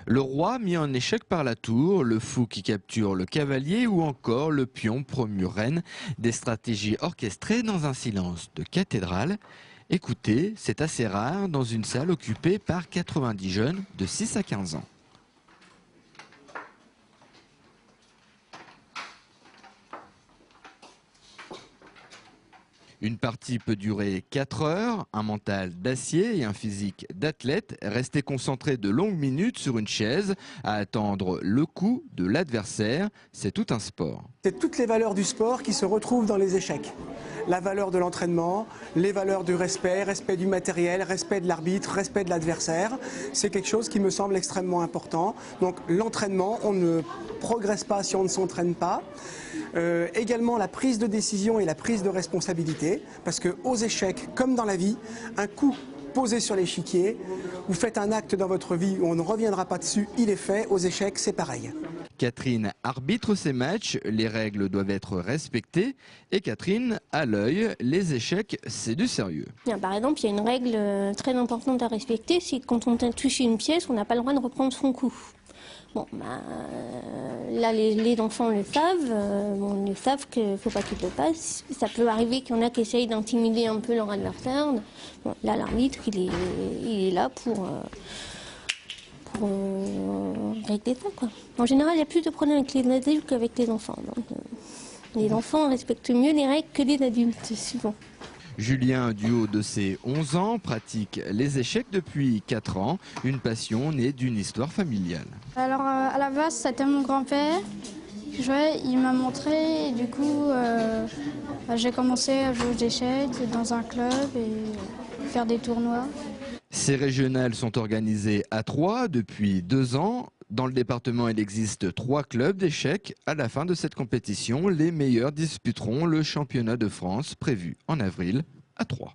Le roi mis en échec par la tour, le fou qui capture le cavalier ou encore le pion promu reine. Des stratégies orchestrées dans un silence de cathédrale. Écoutez, c'est assez rare dans une salle occupée par 90 jeunes de 6 à 15 ans. Une partie peut durer 4 heures, un mental d'acier et un physique d'athlète, rester concentré de longues minutes sur une chaise à attendre le coup de l'adversaire, c'est tout un sport. C'est toutes les valeurs du sport qui se retrouvent dans les échecs. La valeur de l'entraînement, les valeurs du respect, respect du matériel, respect de l'arbitre, respect de l'adversaire. C'est quelque chose qui me semble extrêmement important. Donc l'entraînement, on ne progresse pas si on ne s'entraîne pas. Également la prise de décision et la prise de responsabilité, parce qu'aux échecs, comme dans la vie, un coup posé sur l'échiquier, vous faites un acte dans votre vie où on ne reviendra pas dessus, il est fait. Aux échecs, c'est pareil. Catherine arbitre ces matchs, les règles doivent être respectées et Catherine a l'œil, les échecs c'est du sérieux. Par exemple, il y a une règle très importante à respecter, c'est que quand on a touché une pièce, on n'a pas le droit de reprendre son coup. Bon, là les enfants le savent, ils savent qu'il ne faut pas qu'ils le fassent. Ça peut arriver qu'il y en a qui essayent d'intimider un peu leur adversaire. Bon, là l'arbitre il est là pour régler ça, quoi. En général, il y a plus de problèmes avec les adultes qu'avec les enfants. Donc, les enfants respectent mieux les règles que les adultes, souvent. Julien, du haut de ses 11 ans, pratique les échecs depuis 4 ans, une passion née d'une histoire familiale. Alors à la base, c'était mon grand-père qui jouait, il m'a montré et du coup j'ai commencé à jouer aux échecs dans un club et faire des tournois. Ces régionales sont organisées à Troyes depuis 2 ans. Dans le département, il existe 3 clubs d'échecs. À la fin de cette compétition, les meilleurs disputeront le championnat de France prévu en avril à Troyes.